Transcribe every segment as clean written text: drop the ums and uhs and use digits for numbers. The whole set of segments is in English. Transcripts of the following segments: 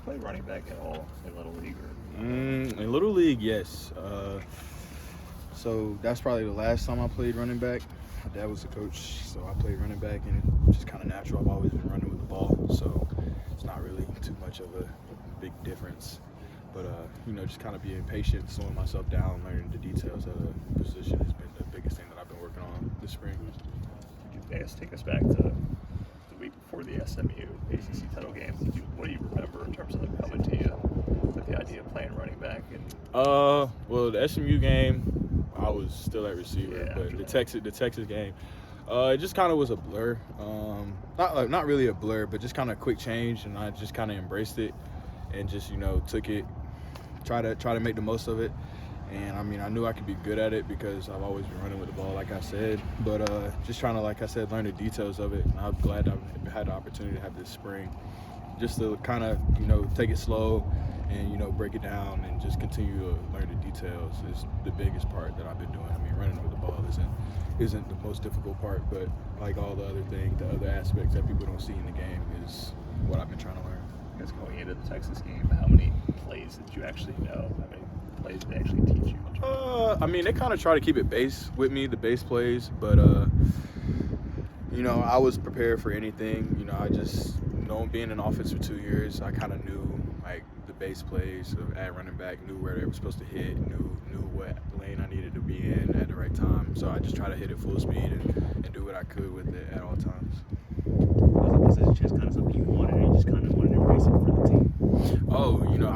play running back at all in Little League? In Little League, yes. So that's probably the last time I played running back. My dad was the coach, so I played running back, and it's just kind of natural. I've always been running with the ball, so it's not really too much of a big difference. But, just kind of being patient, slowing myself down, learning the details of the position has been the biggest thing that I've been working on this spring. I guess take us back to the week before the SMU ACC title game. What do you remember in terms of them coming to you with the idea of playing running back? Well, the SMU game, I was still at receiver, Yeah, but the Texas game, it just kind of was a blur. Not really a blur, but just kind of quick change, and I just kind of embraced it and just took it, try to make the most of it. And I knew I could be good at it because I've always been running with the ball, like I said. But just trying to, like I said, learn the details of it. And I'm glad I've had the opportunity to have this spring, just to kind of take it slow and break it down and just continue to learn the details is the biggest part that I've been doing. Running with the ball isn't the most difficult part, but like all the other things, the other aspects that people don't see in the game is what I've been trying to learn. I guess going into the Texas game, how many plays did you actually know? How many plays did they actually teach you? They kind of try to keep it base with me, the base plays, but I was prepared for anything. I just being in offense for 2 years, I kind of knew like the base plays at running back, knew where they were supposed to hit, knew what lane I needed to be in at the right time. So I just try to hit it full speed and do what I could with it at all times. Was the position just kind of something you wanted, and you just kind of wanted to embrace it for the team?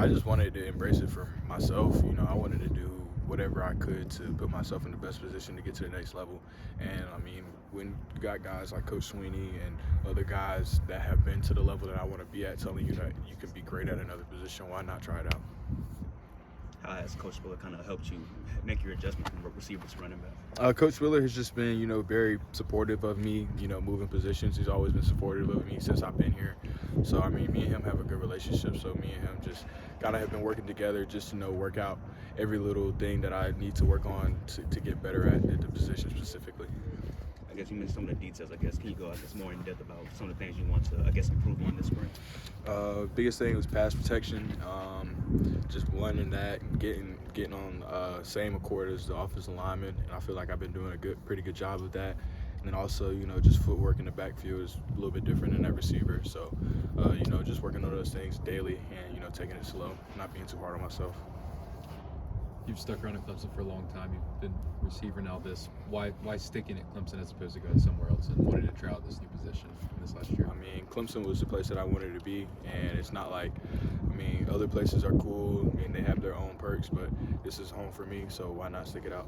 I just wanted to embrace it for myself. I wanted to do whatever I could to put myself in the best position to get to the next level. And when you got guys like Coach Sweeney and other guys that have been to the level that I want to be at telling you that you can be great at another position, why not try it out? How has Coach Spiller kind of helped you make your adjustment from receiver to running back? Coach Spiller has just been, very supportive of me, moving positions. He's always been supportive of me since I've been here. So, me and him have a good relationship. So me and him just kind of have been working together just to work out every little thing that I need to work on to get better at the position specifically. I guess you mentioned some of the details. Can you go more in depth about some of the things you want to, improve on this spring? Biggest thing was pass protection. Just learning that and getting on same accord as the offensive lineman, and I feel like I've been doing a pretty good job of that. And then also, just footwork in the backfield is a little bit different than that receiver. So, just working on those things daily and taking it slow, not being too hard on myself. You've stuck around at Clemson for a long time. You've been receiver now. Why sticking at Clemson as opposed to going somewhere else and wanting to try out this new position this last year? Clemson was the place that I wanted to be, and it's not like, other places are cool. They have their own perks, but this is home for me, so why not stick it out?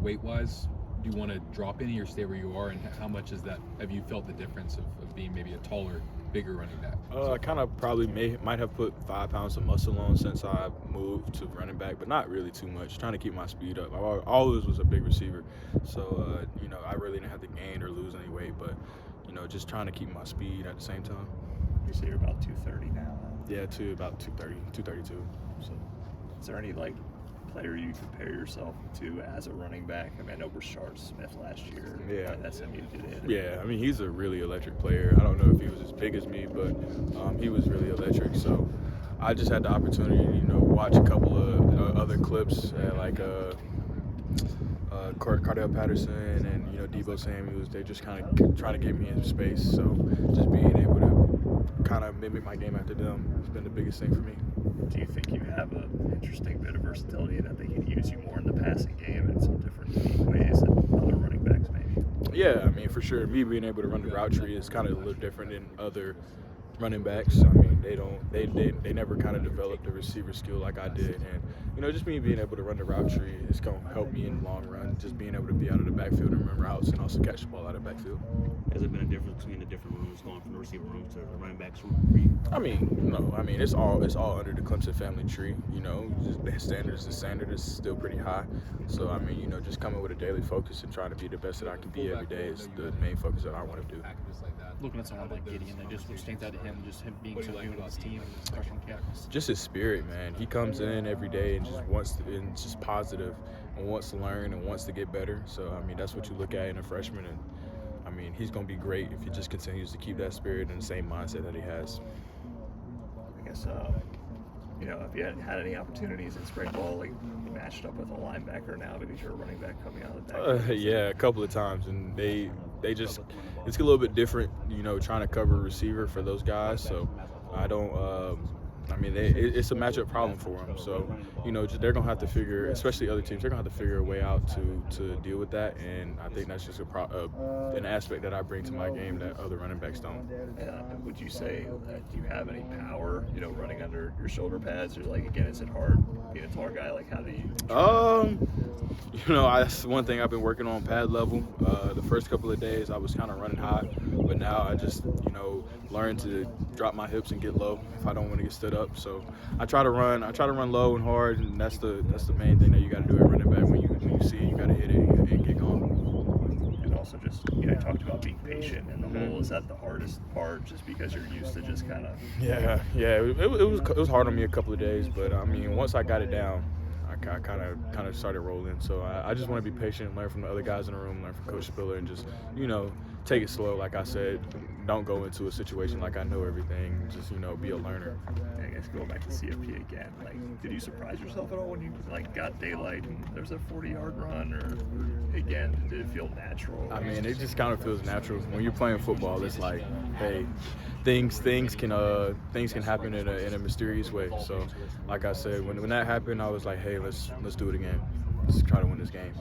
Weight-wise, do you want to drop any or stay where you are, and how much is that? Have you felt the difference of being maybe a taller, bigger running back? I kind of probably might have put 5 pounds of muscle on since I moved to running back, but not really too much. Trying to keep my speed up. I always was a big receiver, so I really didn't have to gain or lose any weight, but just trying to keep my speed at the same time. You say you're about 230 now. Yeah, to about 230, 232. So, is there any player you compare yourself to as a running back? I know Rashard Smith last year. Yeah. At SMU did it. Yeah, he's a really electric player. I don't know if he was as big as me, but he was really electric. So I just had the opportunity to, watch a couple of other clips at Cardell Patterson and Debo Samuels. They just kind of trying to get me in space. So just being able to kind of mimic my game after them has been the biggest thing for me. Do you think you have an interesting bit of versatility that they can use you more in the passing game in some different ways than other running backs maybe? Yeah, for sure. Me being able to run the route tree is kind of a little different than other running backs. They never kind of developed the receiver skill like I did, and just me being able to run the route tree is going to help me in the long run. Just being able to be out of the backfield and run routes and also catch the ball out of the backfield. Has there been a difference between the different rooms going from the receiver room to the running backs room for you? No. It's all under the Clemson family tree. The standard is still pretty high. So just coming with a daily focus and trying to be the best that I can be every day is the main focus that I want to do. Looking at someone like Gideon, just what stands out to him, just him being so new to this team, freshman campus. Just his spirit, man. He comes in every day and and just positive and wants to learn and wants to get better. So that's what you look at in a freshman, and he's going to be great if he just continues to keep that spirit and the same mindset that he has. guess, if you had any opportunities in spring ball, like matched up with a linebacker now because you're a running back coming out of the back. Yeah, a couple of times, and they just it's a little bit different, trying to cover a receiver for those guys. So I don't. It's a matchup problem for them. So, they're going to have to figure, especially other teams, they're going to have to figure a way out to deal with that. And I think that's just an aspect that I bring to my game that other running backs don't. Would you say that you have any power, running under your shoulder pads? Or, again, is it hard being a taller guy? How do you? That's one thing I've been working on pad level. The first couple of days I was kind of running high, but now I just, learn to drop my hips and get low if I don't want to get stood up. So I try to run low and hard, and that's the main thing that you got to do at running back. When you see it, you got to hit it and get going. And also just, you talked about being patient in the hole. Is that the hardest part, just because you're used to just kind of? Yeah. It was hard on me a couple of days, but once I got it down, I kind of started rolling. So I just want to be patient and learn from the other guys in the room, learn from Coach Spiller, and just take it slow. Like I said, don't go into a situation like I know everything. Just be a learner. I guess going back to CFP again, did you surprise yourself at all when you got daylight and there's a 40-yard run, or again, did it feel natural? It just kind of feels natural when you're playing football. It's like, hey, things can happen in a mysterious way. So, like I said, when that happened, I was like, hey, let's do it again. Let's try to win this game.